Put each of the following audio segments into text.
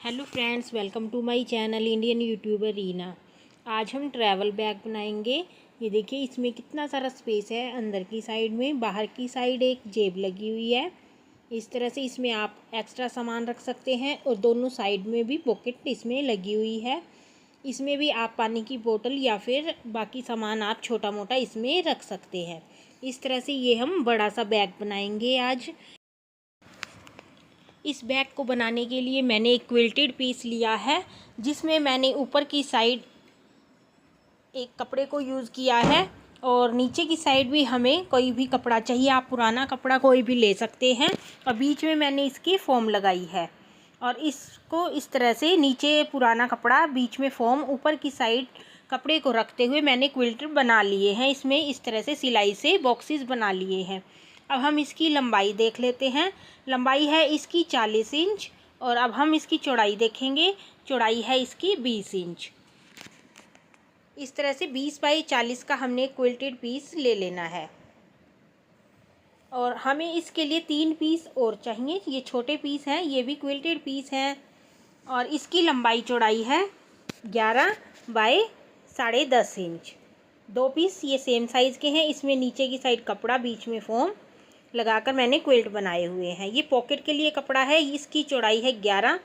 Hello friends, welcome to my channel Indian YouTuber Reena. आज हम travel bag बनाएंगे। ये देखिए, इसमें कितना सारा स्पेस है। अंदर की साइड में, बाहर की साइड एक जेब लगी हुई है। इस तरह से इसमें आप एक्स्ट्रा सामान रख सकते हैं और दोनों साइड में भी पॉकेट इसमें लगी हुई है। इसमें भी आप पानी की बोतल या फिर बाकी सामान आप छोटा मोटा इसमें रख सकते हैं। इस तरह से ये हम बड़ा सा बैग बनाएंगे आज। इस बैग को बनाने के लिए मैंने एक क्विल्टेड पीस लिया है, जिसमें मैंने ऊपर की साइड एक कपड़े को यूज़ किया है और नीचे की साइड भी हमें कोई भी कपड़ा चाहिए, आप पुराना कपड़ा कोई भी ले सकते हैं। और बीच में मैंने इसकी फोम लगाई है और इसको इस तरह से नीचे पुराना कपड़ा, बीच में फोम, ऊपर की साइड कपड़े को रखते हुए मैंने क्विल्टेड बना लिए हैं। इसमें इस तरह से सिलाई से बॉक्सेस बना लिए हैं। अब हम इसकी लंबाई देख लेते हैं। लंबाई है इसकी 40 इंच और अब हम इसकी चौड़ाई देखेंगे। चौड़ाई है इसकी 20 इंच। इस तरह से 20 बाई 40 का हमने क्विल्टेड पीस ले लेना है और हमें इसके लिए 3 पीस और चाहिए। ये छोटे पीस हैं, ये भी क्विल्टेड पीस हैं और इसकी लंबाई चौड़ाई है 11 बाई 10.5 इंच। 2 पीस ये सेम साइज़ के हैं। इसमें नीचे की साइड कपड़ा, बीच में फोम लगाकर मैंने क्विल्ट बनाए हुए हैं। ये पॉकेट के लिए कपड़ा है। इसकी चौड़ाई है 11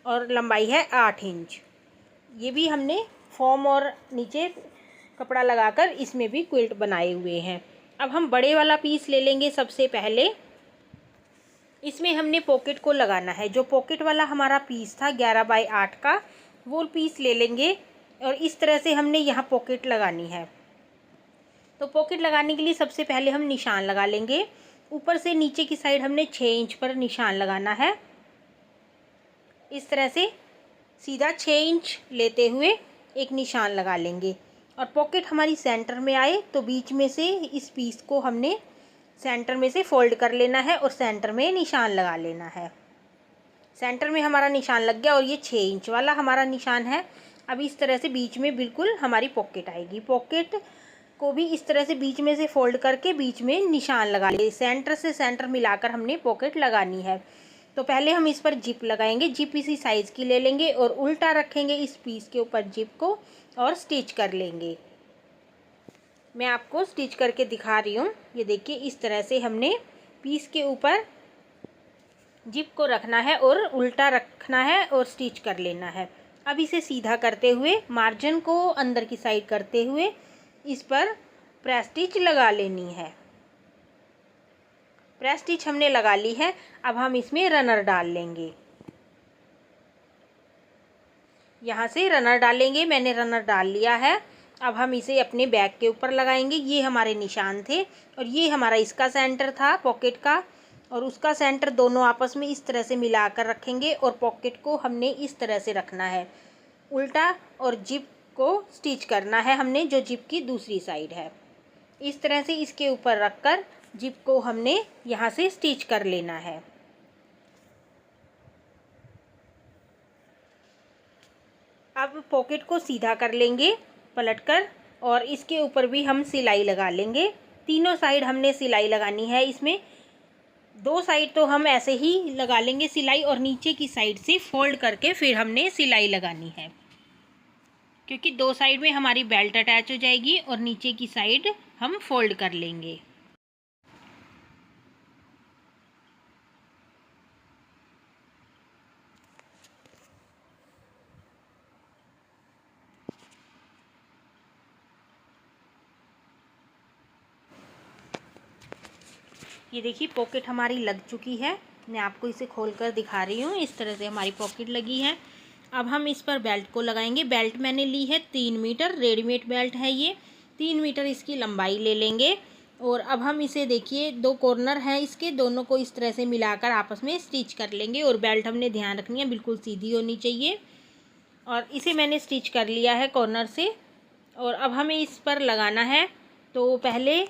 और लंबाई है 8 इंच। ये भी हमने फोम और नीचे कपड़ा लगाकर इसमें भी क्विल्ट बनाए हुए हैं। अब हम बड़े वाला पीस ले लेंगे। सबसे पहले इसमें हमने पॉकेट को लगाना है। जो पॉकेट वाला हमारा पीस था 11 बाई 8 का, वो पीस ले लेंगे और इस तरह से हमने यहाँ पॉकेट लगानी है। तो पॉकेट लगाने के लिए सबसे पहले हम निशान लगा लेंगे। ऊपर से नीचे की साइड हमने 6 इंच पर निशान लगाना है। इस तरह से सीधा 6 इंच लेते हुए एक निशान लगा लेंगे और पॉकेट हमारी सेंटर में आए तो बीच में से इस पीस को हमने सेंटर में से फोल्ड कर लेना है और सेंटर में निशान लगा लेना है। सेंटर में हमारा निशान लग गया और ये 6 इंच वाला हमारा निशान है। अब इस तरह से बीच में बिल्कुल हमारी पॉकेट आएगी। पॉकेट को भी इस तरह से बीच में से फोल्ड करके बीच में निशान लगा ले। सेंटर से सेंटर मिलाकर हमने पॉकेट लगानी है। तो पहले हम इस पर जिप लगाएंगे। जिप इसी साइज़ की ले लेंगे और उल्टा रखेंगे इस पीस के ऊपर जिप को और स्टिच कर लेंगे। मैं आपको स्टिच करके दिखा रही हूँ। ये देखिए, इस तरह से हमने पीस के ऊपर जिप को रखना है और उल्टा रखना है और स्टिच कर लेना है। अब इसे सीधा करते हुए, मार्जिन को अंदर की साइड करते हुए इस पर प्रेस स्टिच लगा लेनी है। प्रेस स्टिच हमने लगा ली है। अब हम इसमें रनर डाल लेंगे। यहाँ से रनर डालेंगे। मैंने रनर डाल लिया है। अब हम इसे अपने बैग के ऊपर लगाएंगे। ये हमारे निशान थे और ये हमारा इसका सेंटर था पॉकेट का और उसका सेंटर, दोनों आपस में इस तरह से मिलाकर रखेंगे और पॉकेट को हमने इस तरह से रखना है उल्टा और जिप को स्टिच करना है हमने, जो जिप की दूसरी साइड है। इस तरह से इसके ऊपर रखकर जिप को हमने यहाँ से स्टिच कर लेना है। अब पॉकेट को सीधा कर लेंगे पलटकर और इसके ऊपर भी हम सिलाई लगा लेंगे। तीनों साइड हमने सिलाई लगानी है। इसमें 2 साइड तो हम ऐसे ही लगा लेंगे सिलाई और नीचे की साइड से फोल्ड करके फिर हमने सिलाई लगानी है, क्योंकि 2 साइड में हमारी बेल्ट अटैच हो जाएगी और नीचे की साइड हम फोल्ड कर लेंगे। ये देखिए, पॉकेट हमारी लग चुकी है। मैं आपको इसे खोलकर दिखा रही हूँ। इस तरह से हमारी पॉकेट लगी है। अब हम इस पर बेल्ट को लगाएंगे। बेल्ट मैंने ली है 3 मीटर, रेडीमेड बेल्ट है ये। 3 मीटर इसकी लंबाई ले लेंगे और अब हम इसे, देखिए, 2 कॉर्नर हैं इसके, दोनों को इस तरह से मिलाकर आपस में स्टिच कर लेंगे। और बेल्ट हमने ध्यान रखनी है, बिल्कुल सीधी होनी चाहिए। और इसे मैंने स्टिच कर लिया है कॉर्नर से और अब हमें इस पर लगाना है। तो पहले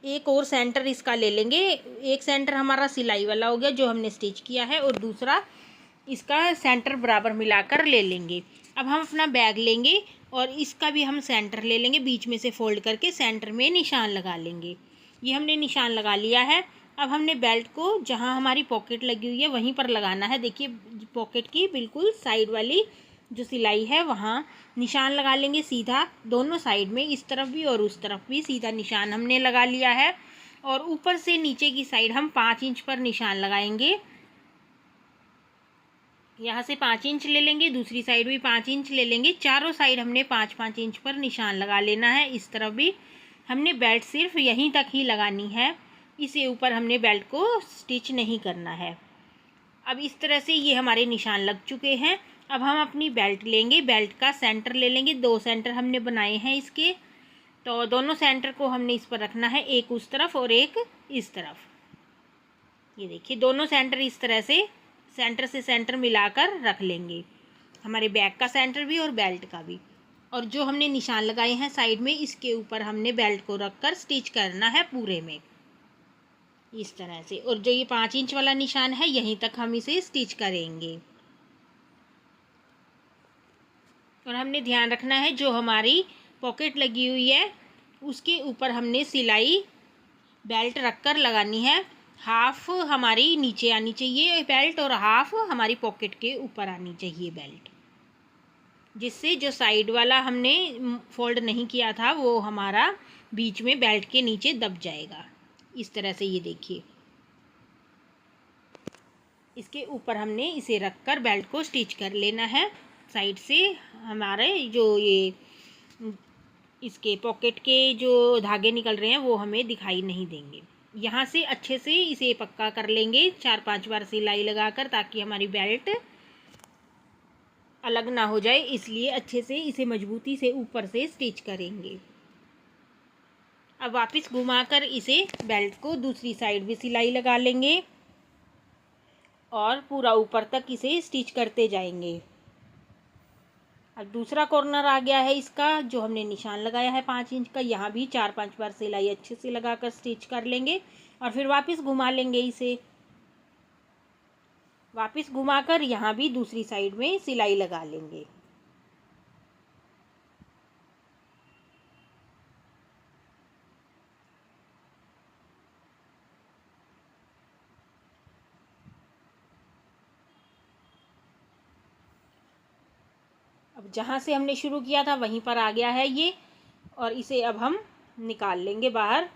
एक और सेंटर इसका ले लेंगे। एक सेंटर हमारा सिलाई वाला हो गया जो हमने स्टिच किया है और दूसरा इसका सेंटर बराबर मिलाकर ले लेंगे। अब हम अपना बैग लेंगे और इसका भी हम सेंटर ले लेंगे, बीच में से फोल्ड करके सेंटर में निशान लगा लेंगे। ये हमने निशान लगा लिया है। अब हमने बेल्ट को जहाँ हमारी पॉकेट लगी हुई है वहीं पर लगाना है। देखिए, पॉकेट की बिल्कुल साइड वाली जो सिलाई है वहाँ निशान लगा लेंगे सीधा, दोनों साइड में, इस तरफ भी और उस तरफ भी सीधा निशान हमने लगा लिया है। और ऊपर से नीचे की साइड हम 5 इंच पर निशान लगाएंगे। यहाँ से 5 इंच ले लेंगे, दूसरी साइड भी 5 इंच ले लेंगे, चारों साइड हमने 5-5 इंच पर निशान लगा लेना है। इस तरफ भी हमने बेल्ट सिर्फ यहीं तक ही लगानी है, इससे ऊपर हमने बेल्ट को स्टिच नहीं करना है। अब इस तरह से ये हमारे निशान लग चुके हैं। अब हम अपनी बेल्ट लेंगे, बेल्ट का सेंटर ले लेंगे, 2 सेंटर हमने बनाए हैं इसके, तो दोनों सेंटर को हमने इस पर रखना है, एक उस तरफ और एक इस तरफ। ये देखिए दोनों सेंटर इस तरह से सेंटर से सेंटर मिलाकर रख लेंगे, हमारे बैक का सेंटर भी और बेल्ट का भी। और जो हमने निशान लगाए हैं साइड में, इसके ऊपर हमने बेल्ट को रखकर स्टिच करना है पूरे में, इस तरह से। और जो ये 5 इंच वाला निशान है यहीं तक हम इसे स्टिच करेंगे। और हमने ध्यान रखना है जो हमारी पॉकेट लगी हुई है उसके ऊपर हमने सिलाई बेल्ट रखकर लगानी है। हाफ हमारी नीचे आनी चाहिए बेल्ट और हाफ हमारी पॉकेट के ऊपर आनी चाहिए बेल्ट, जिससे जो साइड वाला हमने फोल्ड नहीं किया था वो हमारा बीच में बेल्ट के नीचे दब जाएगा, इस तरह से। ये देखिए इसके ऊपर हमने इसे रखकर बेल्ट को स्टिच कर लेना है साइड से। हमारे जो ये इसके पॉकेट के जो धागे निकल रहे हैं वो हमें दिखाई नहीं देंगे। यहाँ से अच्छे से इसे पक्का कर लेंगे 4-5 बार सिलाई लगाकर, ताकि हमारी बेल्ट अलग ना हो जाए, इसलिए अच्छे से इसे मजबूती से ऊपर से स्टिच करेंगे। अब वापस घुमाकर इसे बेल्ट को दूसरी साइड भी सिलाई लगा लेंगे और पूरा ऊपर तक इसे स्टिच करते जाएंगे। अब दूसरा कॉर्नर आ गया है इसका, जो हमने निशान लगाया है 5 इंच का, यहाँ भी 4-5 बार सिलाई अच्छे से लगाकर स्टिच कर लेंगे और फिर वापस घुमा लेंगे इसे। वापस घुमाकर यहाँ भी दूसरी साइड में सिलाई लगा लेंगे। अब जहाँ से हमने शुरू किया था वहीं पर आ गया है ये, और इसे अब हम निकाल लेंगे बाहर।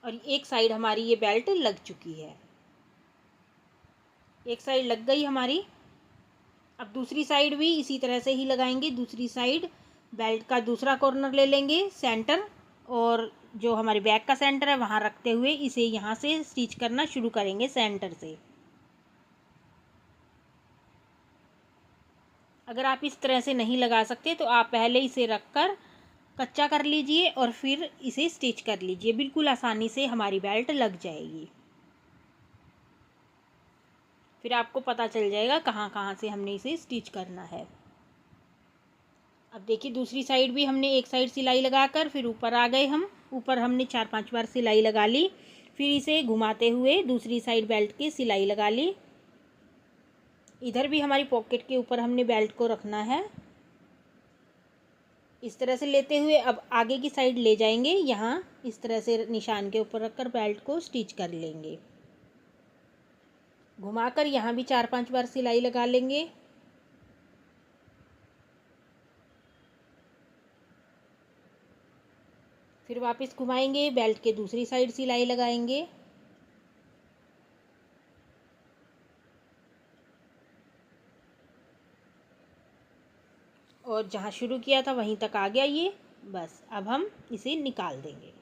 और एक साइड हमारी ये बेल्ट लग चुकी है, एक साइड लग गई हमारी। अब दूसरी साइड भी इसी तरह से ही लगाएंगे। दूसरी साइड बेल्ट का दूसरा कॉर्नर ले लेंगे सेंटर, और जो हमारे बैक का सेंटर है वहाँ रखते हुए इसे यहाँ से स्टिच करना शुरू करेंगे सेंटर से। अगर आप इस तरह से नहीं लगा सकते तो आप पहले इसे रखकर कच्चा कर लीजिए और फिर इसे स्टिच कर लीजिए, बिल्कुल आसानी से हमारी बेल्ट लग जाएगी। फिर आपको पता चल जाएगा कहाँ कहाँ से हमने इसे स्टिच करना है। अब देखिए दूसरी साइड भी हमने एक साइड सिलाई लगाकर फिर ऊपर आ गए हम। ऊपर हमने 4-5 बार सिलाई लगा ली, फिर इसे घुमाते हुए दूसरी साइड बेल्ट की सिलाई लगा ली। इधर भी हमारी पॉकेट के ऊपर हमने बेल्ट को रखना है, इस तरह से लेते हुए अब आगे की साइड ले जाएंगे। यहाँ इस तरह से निशान के ऊपर रखकर बेल्ट को स्टिच कर लेंगे। घुमाकर यहाँ भी 4-5 बार सिलाई लगा लेंगे। फिर वापस घुमाएंगे, बेल्ट के दूसरी साइड सिलाई लगाएंगे। और जहाँ शुरू किया था वहीं तक आ गया ये, बस अब हम इसे निकाल देंगे।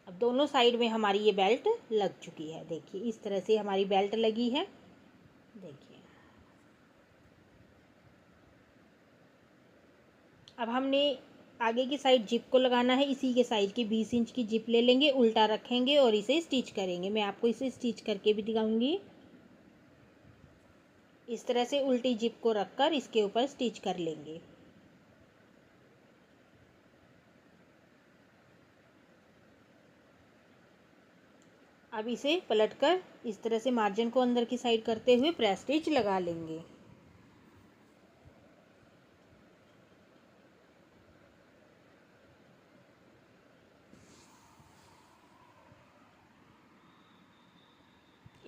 अब दोनों साइड में हमारी ये बेल्ट लग चुकी है। देखिए इस तरह से हमारी बेल्ट लगी है। देखिए अब हमने आगे की साइड जिप को लगाना है। इसी के साइज की 20 इंच की जिप ले लेंगे, उल्टा रखेंगे और इसे स्टिच करेंगे। मैं आपको इसे स्टिच करके भी दिखाऊंगी। इस तरह से उल्टी जिप को रखकर इसके ऊपर स्टिच कर लेंगे। अब इसे पलटकर इस तरह से मार्जिन को अंदर की साइड करते हुए प्रेस स्टिच लगा लेंगे।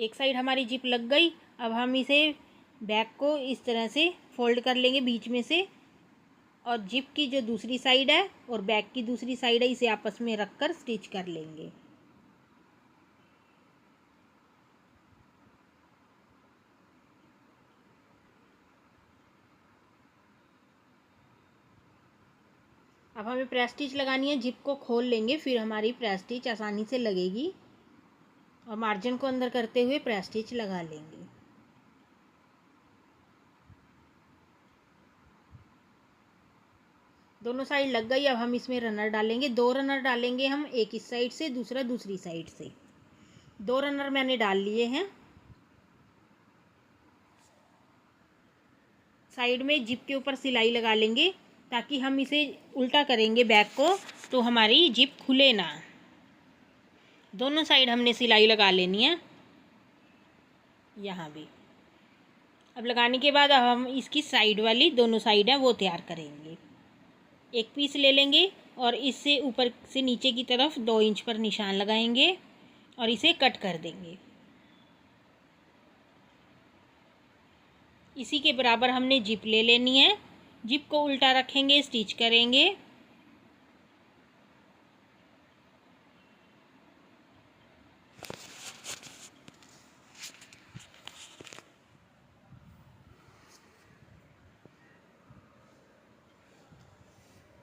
एक साइड हमारी जिप लग गई। अब हम इसे बैक को इस तरह से फोल्ड कर लेंगे बीच में से, और जिप की जो दूसरी साइड है और बैक की दूसरी साइड है इसे आपस में रख कर स्टिच कर लेंगे। अब हमें प्रेस स्टिच लगानी है। जिप को खोल लेंगे, फिर हमारी प्रेस स्टिच आसानी से लगेगी, और मार्जिन को अंदर करते हुए प्रेस स्टिच लगा लेंगे। दोनों साइड लग गई। अब हम इसमें रनर डालेंगे। 2 रनर डालेंगे हम, एक इस साइड से दूसरा दूसरी साइड से। 2 रनर मैंने डाल लिए हैं। साइड में जिप के ऊपर सिलाई लगा लेंगे, ताकि हम इसे उल्टा करेंगे बैक को तो हमारी जिप खुले ना। दोनों साइड हमने सिलाई लगा लेनी है, यहाँ भी। अब लगाने के बाद अब हम इसकी साइड वाली दोनों साइड है वो तैयार करेंगे। एक पीस ले लेंगे और इससे ऊपर से नीचे की तरफ 2 इंच पर निशान लगाएंगे और इसे कट कर देंगे। इसी के बराबर हमने जिप ले लेनी है। जिप को उल्टा रखेंगे, स्टिच करेंगे।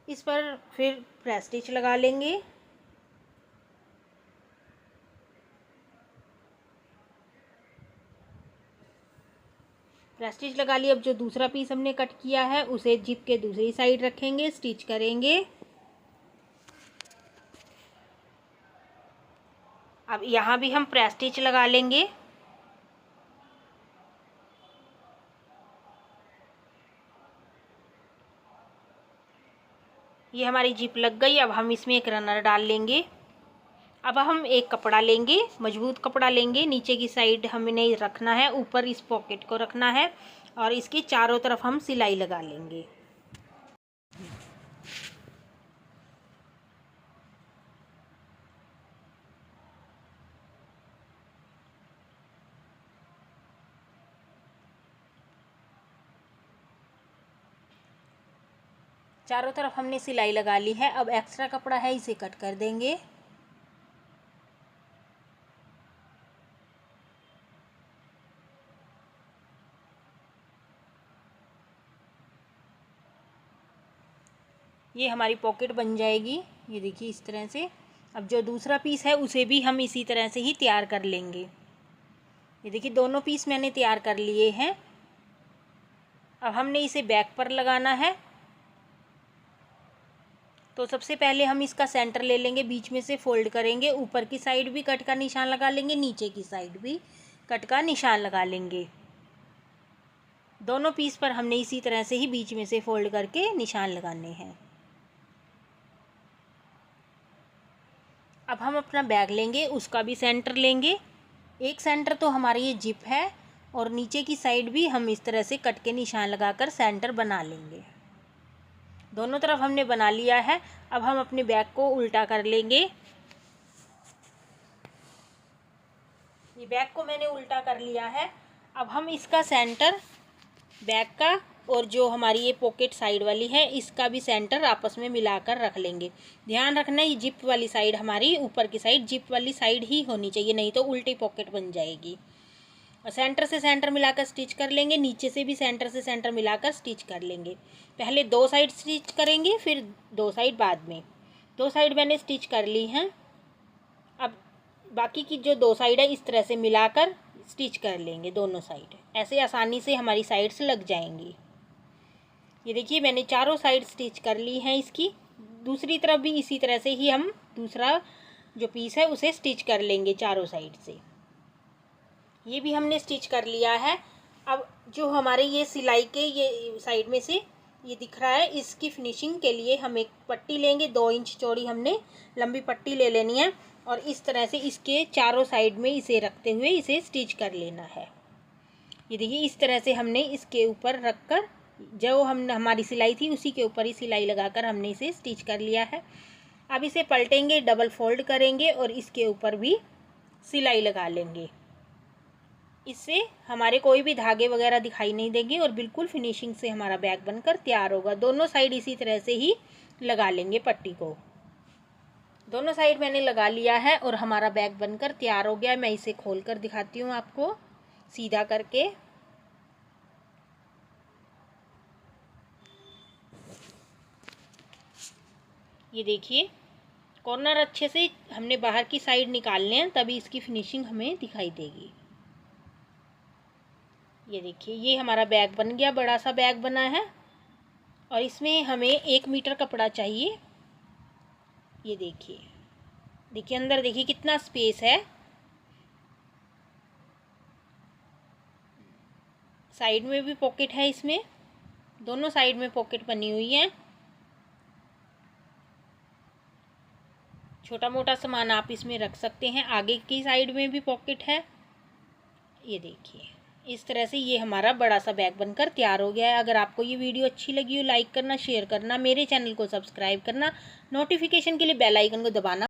इस पर फिर प्रेस स्टिच लगा लेंगे। प्रेस स्टिच लगा लिया। अब जो दूसरा पीस हमने कट किया है उसे जिप के दूसरी साइड रखेंगे, स्टिच करेंगे। अब यहाँ भी हम प्रेस स्टिच लगा लेंगे। ये हमारी जिप लग गई। अब हम इसमें एक रनर डाल लेंगे। अब हम एक कपड़ा लेंगे, मजबूत कपड़ा लेंगे। नीचे की साइड हमें रखना है, ऊपर इस पॉकेट को रखना है, और इसकी चारों तरफ हम सिलाई लगा लेंगे। चारों तरफ हमने सिलाई लगा ली है। अब एक्स्ट्रा कपड़ा है इसे कट कर देंगे। ये हमारी पॉकेट बन जाएगी, ये देखिए इस तरह से। अब जो दूसरा पीस है उसे भी हम इसी तरह से ही तैयार कर लेंगे। ये देखिए दोनों पीस मैंने तैयार कर लिए हैं। अब हमने इसे बैक पर लगाना है। तो सबसे पहले हम इसका सेंटर ले लेंगे, बीच में से फोल्ड करेंगे। ऊपर की साइड भी कट का निशान लगा लेंगे, नीचे की साइड भी कट का निशान लगा लेंगे। दोनों पीस पर हमने इसी तरह से ही बीच में से फोल्ड करके निशान लगाने हैं। अब हम अपना बैग लेंगे, उसका भी सेंटर लेंगे। एक सेंटर तो हमारी ये जिप है, और नीचे की साइड भी हम इस तरह से कट के निशान लगाकर सेंटर बना लेंगे। दोनों तरफ हमने बना लिया है। अब हम अपने बैग को उल्टा कर लेंगे। ये बैग को मैंने उल्टा कर लिया है। अब हम इसका सेंटर बैग का और जो हमारी ये पॉकेट साइड वाली है इसका भी सेंटर आपस में मिलाकर रख लेंगे। ध्यान रखना ये जिप वाली साइड हमारी ऊपर की साइड जिप वाली साइड ही होनी चाहिए, नहीं तो उल्टी पॉकेट बन जाएगी। और सेंटर से सेंटर मिलाकर स्टिच कर लेंगे। नीचे से भी सेंटर से सेंटर मिलाकर स्टिच कर लेंगे। पहले 2 साइड स्टिच करेंगे, फिर 2 साइड बाद में। 2 साइड मैंने स्टिच कर ली हैं। अब बाकी की जो 2 साइड है इस तरह से मिलाकर स्टिच कर लेंगे दोनों साइड। ऐसे आसानी से हमारी साइड्स लग जाएंगी। ये देखिए मैंने चारों साइड स्टिच कर ली हैं इसकी। दूसरी तरफ भी इसी तरह से ही हम दूसरा जो पीस है उसे स्टिच कर लेंगे चारों साइड से। ये भी हमने स्टिच कर लिया है। अब जो हमारे ये सिलाई के ये साइड में से ये दिख रहा है, इसकी फिनिशिंग के लिए हम एक पट्टी लेंगे। 2 इंच चौड़ी हमने लंबी पट्टी ले लेनी है, और इस तरह से इसके चारों साइड में इसे रखते हुए इसे स्टिच कर लेना है। ये देखिए इस तरह से हमने इसके ऊपर रख कर, जो हमारी सिलाई थी उसी के ऊपर ही सिलाई लगाकर हमने इसे स्टिच कर लिया है। अब इसे पलटेंगे, डबल फोल्ड करेंगे और इसके ऊपर भी सिलाई लगा लेंगे। इससे हमारे कोई भी धागे वगैरह दिखाई नहीं देंगे और बिल्कुल फिनिशिंग से हमारा बैग बनकर तैयार होगा। दोनों साइड इसी तरह से ही लगा लेंगे पट्टी को। दोनों साइड मैंने लगा लिया है और हमारा बैग बनकर तैयार हो गया है। मैं इसे खोल कर दिखाती हूँ आपको सीधा करके। ये देखिए, कॉर्नर अच्छे से हमने बाहर की साइड निकालने हैं, तभी इसकी फिनिशिंग हमें दिखाई देगी। ये देखिए, ये हमारा बैग बन गया, बड़ा सा बैग बना है और इसमें हमें 1 मीटर कपड़ा चाहिए। ये देखिए, देखिए अंदर देखिए कितना स्पेस है। साइड में भी पॉकेट है इसमें, दोनों साइड में पॉकेट बनी हुई है। छोटा मोटा सामान आप इसमें रख सकते हैं। आगे की साइड में भी पॉकेट है। ये देखिए, इस तरह से ये हमारा बड़ा सा बैग बनकर तैयार हो गया है। अगर आपको ये वीडियो अच्छी लगी हो, लाइक करना, शेयर करना, मेरे चैनल को सब्सक्राइब करना, नोटिफिकेशन के लिए बेल आइकन को दबाना